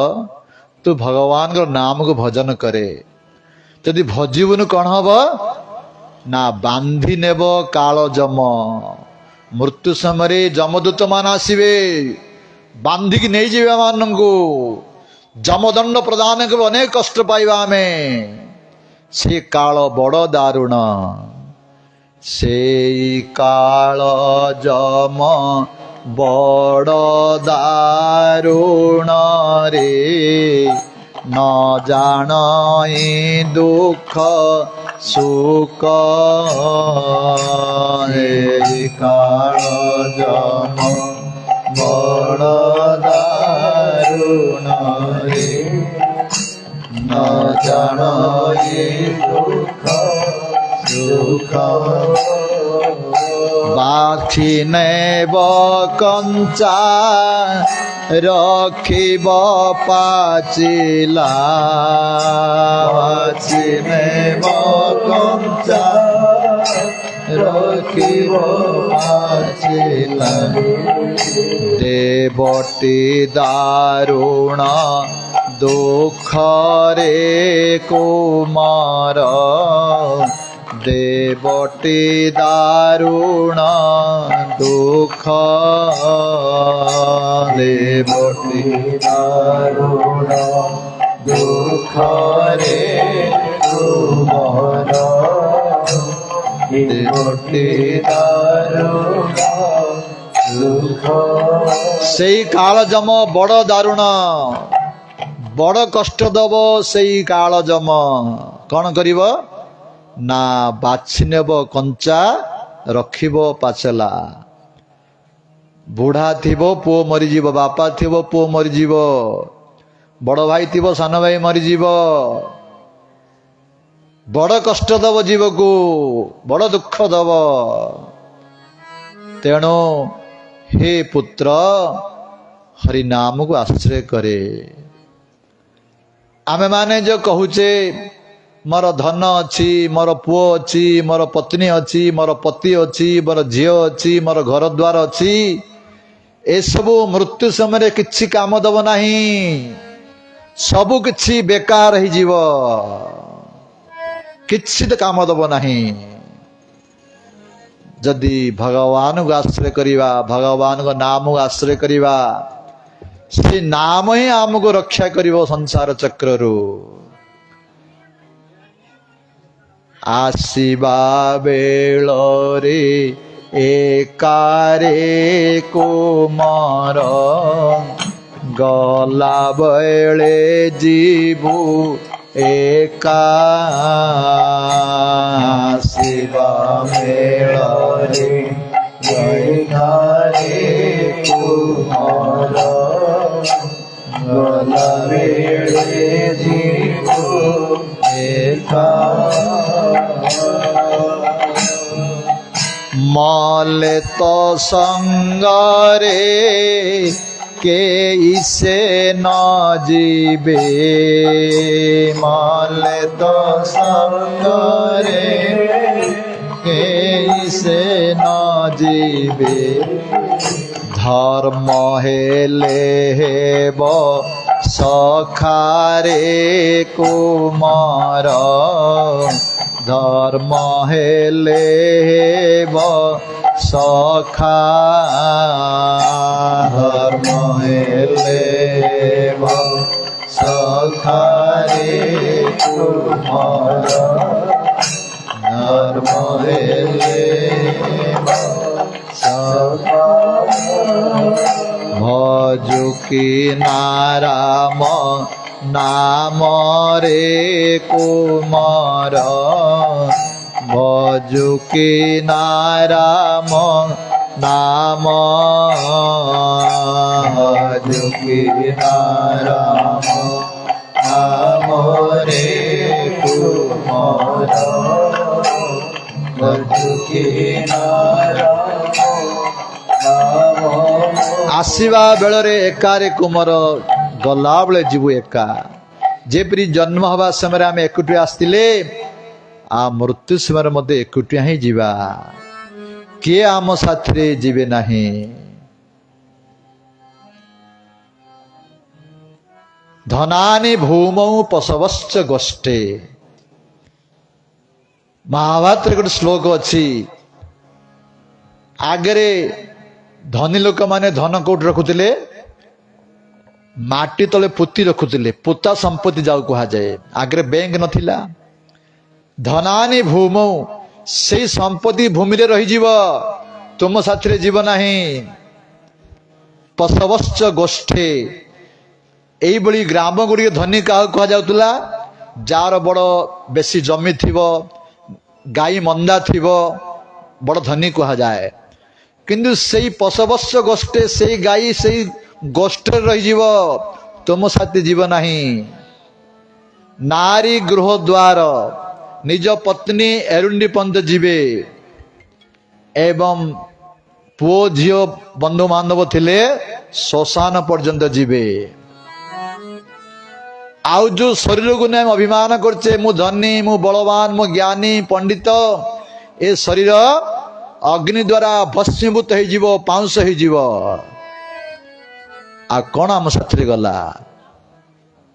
तू भगवान का नाम को भजन करे। यदि भजीबुन कौन हम ना, बांधि नेब काल जम, मृत्यु समय जमदूत मान आसवे, बांधिकी नहीं जीवा मानू, जमदंड प्रदान कर अनेक कष्ट पाइबा आमे। से काल बड़ दारुण, से काल जम बड़ दारुण रे, न जान दुख सुख, हे काल जम बड़ दारुण रे, न जान दुख सुख। बाछी नेब कंचा रखिब पाचिला, बाछी नेब कंचा रखिब ଦେବଟି ଦାରୁଣ ଦୁଃଖରେ କୁମାର ଦେବଟି ଦାରୁଣ ଦୁଃଖ ଦେବଟି দারুণ দুঃখরে তুমর দেবটি দারুণ দুঃখ ସେଇ କାଳଜମ ବଡ଼ ଦାରୁଣ ବଡ଼ କଷ୍ଟ ଦବ ସେଇ କାଳଜମ କ'ଣ କରିବ ନା ବାଛି ନେବ କଞ୍ଚା ରଖିବ ପାଚଲା ବୁଢ଼ା ଥିବ ପୁଅ ମରିଯିବ ବାପା ଥିବ ପୁଅ ମରିଯିବ ବଡ଼ ଭାଇ ଥିବ ସାନ ଭାଇ ମରିଯିବ ବଡ଼ କଷ୍ଟ ଦବ ଜୀବକୁ ବଡ଼ ଦୁଃଖ ଦବ ତେଣୁ हे पुत्र हरिनाम को आश्रय करे आमे माने जो कहूचे मोर धन अच्छी मोर पुओ अच्छी मोर पत्नी अच्छी मोर पति अच्छी मोर झील अच्छी मोर घर द्वार अच्छी ए सबू मृत्यु समय किछि काम दब नहीं सबु किछि बेकार ही जीव किछि तो काम दब नहीं जदि भगवान को आश्रय करिवा भगवान को नाम को आश्रय करिवा से नाम ही आमको रक्षा करिवो संसार चक्र रु आसीबा बेलरे एकारे कुमार गला बेले जीवु एका शिवा मेलरे गैधारे कुमार गला बेले जीवो एका मले तो संगरे के इसे न जीवे माले तो संगरे के इसे न जीवे धर्म हेले हेब सखारे कुमार धर्म हेले हेब सखा धर्म हेले हेब सखारे कुमार धर्म हेले हेब सखा भजुकी नाराम नाम रे कुमार भजुकी नाराम नाम भजुकी नाराम नाम रे कुमार भजुकी नाराम आसीबा बेलरे एकारे कुमार गला बेले जीवु एका जेपरी जन्म हवा समय आम एकुटिया आसतिले आ मृत्यु समय मध्य एकुटिया ही जीवा किए आम साथी जीवे नहीं धनानि भूमौ पशवश्च गोष्ठे महाभारत गोटे श्लोक अच्छी आगरे धनी लोक माने धन कोट रखुले माटी तले पुती रखुले पोता संपत्ति जाऊ कहा जाए आगरे बैंक नथिला धनानि भूमौ से संपत्ति भूमि रे रही जीव तुम साथी जीव नहीं पशवश्च गोष्ठे एई बड़ी ग्राम गुड़ी धनी क्या कहा जाउतला जार बड़ बेसी जमी थिबो गाई मंदा थिबो बड़ धनी कहा जाए किंतु सेई पशवश्च गोष्ठे सेई गाई सेई गोष्ठे रही तुम साथी जीव नहीं नारी गृह द्वार निज पत्नी एरुंडी पंत जीवे एवं पुओ झील बंधु बांधव थिले श्मशान पर्यंत जीवे आउ जो शरीर को नहीं अभिमान करचे मु धनी मु बलवान मु ज्ञानी पंडित ए शरीर ଅଗ୍ନି ଦ୍ୱାରା ଭସ୍ମୀଭୂତ ହେଇଯିବ, ପାଉଁଶ ହେଇଯିବ। ଆଉ କଣ ଆମ ସାଥିରେ ଗଲା?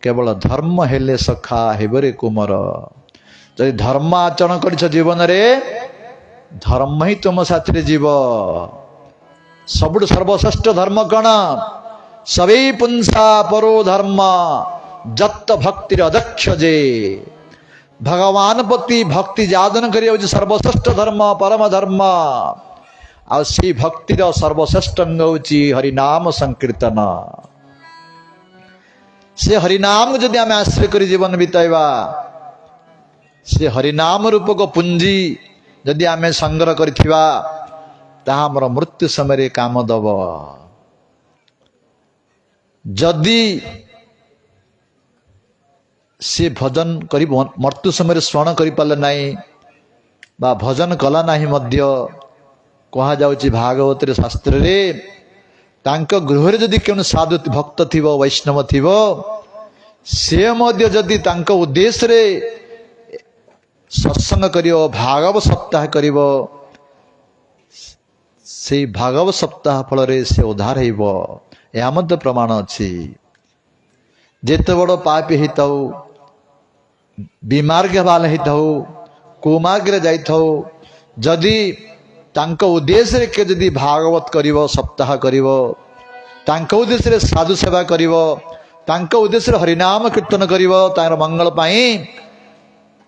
କେବଳ ଧର୍ମ ହେଲେ ସଖା ହେବରେ କୁମର। ଯଦି ଧର୍ମ ଆଚରଣ କରିଛ ଜୀବନରେ, ଧର୍ମ ହିଁ ତୁମ ସାଥିରେ ଯିବ। ସବୁଠୁ ସର୍ବଶ୍ରେଷ୍ଠ ଧର୍ମ କଣ? ସବେ ପୁଂସା ପରୋ ଧର୍ମ ଯତ ଭକ୍ତିର ଅଦକ୍ଷ ଯେ। ଭଗବାନ ପ୍ରତି ଭକ୍ତି ଯାଦନ କରିବା ହେଉଛି ସର୍ବଶ୍ରେଷ୍ଠ ଧର୍ମ, ପରମ ଧର୍ମ। ଆଉ ସେଇ ଭକ୍ତିର ସର୍ବଶ୍ରେଷ୍ଠ ଅଙ୍ଗ ହେଉଛି ହରିନାମ ସଂକୀର୍ତ୍ତନ। ସେ ହରିନାମକୁ ଯଦି ଆମେ ଆଶ୍ରୟ କରି ଜୀବନ ବିତାଇବା, ସେ ହରିନାମ ରୂପକ ପୁଞ୍ଜି ଯଦି ଆମେ ସଂଗ୍ରହ କରିଥିବା, ତାହା ଆମର ମୃତ୍ୟୁ ସମୟରେ କାମ ଦବ। ଯଦି ସେ ଭଜନ କରି ମୃତ୍ୟୁ ସମୟରେ ସ୍ମରଣ କରିପାରିଲେ ନାହିଁ ବା ଭଜନ କଲା ନାହିଁ ମଧ୍ୟ, କୁହାଯାଉଛି ଭାଗବତରେ ଶାସ୍ତ୍ରରେ, ତାଙ୍କ ଗୃହରେ ଯଦି କେଉଁ ସାଧୁ ଭକ୍ତ ଥିବ, ବୈଷ୍ଣବ ଥିବ, ସେ ମଧ୍ୟ ଯଦି ତାଙ୍କ ଉଦ୍ଦେଶ୍ୟରେ ସତ୍ସଙ୍ଗ କରିବ, ଭାଗବତ ସପ୍ତାହ କରିବ, ସେଇ ଭାଗବତ ସପ୍ତାହ ଫଳରେ ସେ ଉଦ୍ଧାର ହେଇବ। ଏହା ମଧ୍ୟ ପ୍ରମାଣ ଅଛି। ଯେତେ ବଡ଼ ପାପୀ ହେଇଥାଉ, ବିମାର୍ଗ ବାଲ ହେଇଥାଉ, କୁମାର୍ଗରେ ଯାଇଥାଉ, ଯଦି ତାଙ୍କ ଉଦ୍ଦେଶ୍ୟରେ କିଏ ଯଦି ଭାଗବତ କରିବ, ସପ୍ତାହ କରିବ, ତାଙ୍କ ଉଦ୍ଦେଶ୍ୟରେ ସାଧୁ ସେବା କରିବ, ତାଙ୍କ ଉଦ୍ଦେଶ୍ୟରେ ହରିନାମ କୀର୍ତ୍ତନ କରିବ, ତାର ମଙ୍ଗଳ ପାଇଁ,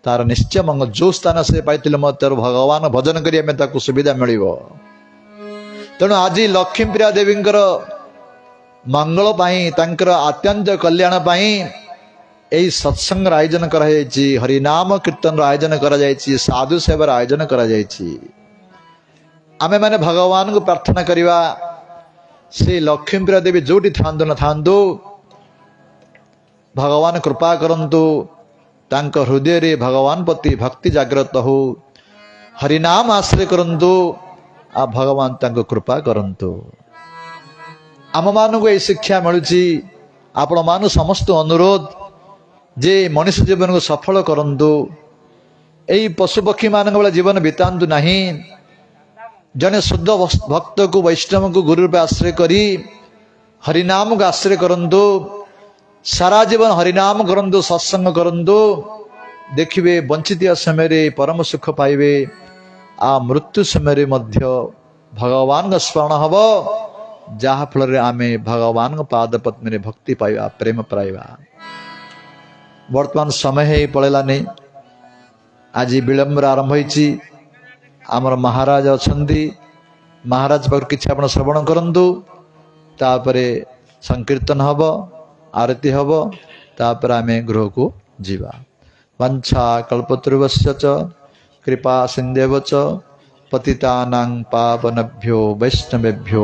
ତାର ନିଶ୍ଚୟ ମଙ୍ଗଳ। ଯୋଉ ସ୍ଥାନ ସେ ପାଇଥିଲେ ମଧ୍ୟ ଭଗବାନ ଭଜନ କରି ଆମେ ତାକୁ ସୁବିଧା ମିଳିବ। ତେଣୁ ଆଜି ଲକ୍ଷ୍ମୀପ୍ରିୟା ଦେବୀଙ୍କର ମଙ୍ଗଳ ପାଇଁ, ତାଙ୍କର ଆତ୍ୟନ୍ତ କଲ୍ୟାଣ ପାଇଁ ଏହି ସତ୍ସଙ୍ଗର ଆୟୋଜନ କରାଯାଇଛି, ହରିନାମ କୀର୍ତ୍ତନର ଆୟୋଜନ କରାଯାଇଛି, ସାଧୁ ସେବାର ଆୟୋଜନ କରାଯାଇଛି। ଆମେମାନେ ଭଗବାନଙ୍କୁ ପ୍ରାର୍ଥନା କରିବା, ସେ ଲକ୍ଷ୍ମୀପ୍ରିୟା ଦେବୀ ଯୋଉଠି ଥାଆନ୍ତୁ ନଥାନ୍ତୁ, ଭଗବାନ କୃପା କରନ୍ତୁ, ତାଙ୍କ ହୃଦୟରେ ଭଗବାନ ପ୍ରତି ଭକ୍ତି ଜାଗ୍ରତ ହଉ, ହରିନାମ ଆଶ୍ରୟ କରନ୍ତୁ, ଆଉ ଭଗବାନ ତାଙ୍କୁ କୃପା କରନ୍ତୁ। ଆମମାନଙ୍କୁ ଏହି ଶିକ୍ଷା ମିଳୁଛି। ଆପଣମାନଙ୍କୁ ସମସ୍ତ ଅନୁରୋଧ ଯେ ମଣିଷ ଜୀବନକୁ ସଫଳ କରନ୍ତୁ, ଏଇ ପଶୁପକ୍ଷୀ ମାନଙ୍କ ଭଳି ଜୀବନ ବିତାନ୍ତୁ ନାହିଁ। ଜଣେ ଶୁଦ୍ଧ ଭକ୍ତକୁ, ବୈଷ୍ଣବଙ୍କୁ ଗୁରୁ ରୂପେ ଆଶ୍ରୟ କରି ହରିନାମକୁ ଆଶ୍ରୟ କରନ୍ତୁ, ସାରା ଜୀବନ ହରିନାମ କରନ୍ତୁ, ସତ୍ସଙ୍ଗ କରନ୍ତୁ, ଦେଖିବେ ବଞ୍ଚିଥିବା ସମୟରେ ପରମ ସୁଖ ପାଇବେ। ଆଉ ମୃତ୍ୟୁ ସମୟରେ ମଧ୍ୟ ଭଗବାନଙ୍କ ସ୍ମରଣ ହବ, ଯାହା ଫଳରେ ଆମେ ଭଗବାନଙ୍କ ପାଦ ପଦ୍ମରେ ଭକ୍ତି ପାଇବା, ପ୍ରେମ ପାଇବା। ବର୍ତ୍ତମାନ ସମୟ ହେଇ ପଳେଇଲାନି, ଆଜି ବିଳମ୍ବରେ ଆରମ୍ଭ ହେଇଛି। ଆମର ମହାରାଜ ଅଛନ୍ତି, ମହାରାଜ ପାଖରୁ କିଛି ଆପଣ ଶ୍ରବଣ କରନ୍ତୁ, ତାପରେ ସଂକୀର୍ତ୍ତନ ହବ, ଆରତି ହବ, ତାପରେ ଆମେ ଗୃହକୁ ଯିବା। ବଂଶା କଳ୍ପତରୁଭ୍ୟଶ୍ଚ କୃପା ସିନ୍ଧୁଭ୍ୟଶ୍ଚ ପତିତାନାଂ ପାବନେଭ୍ୟୋ ବୈଷ୍ଣବେଭ୍ୟୋ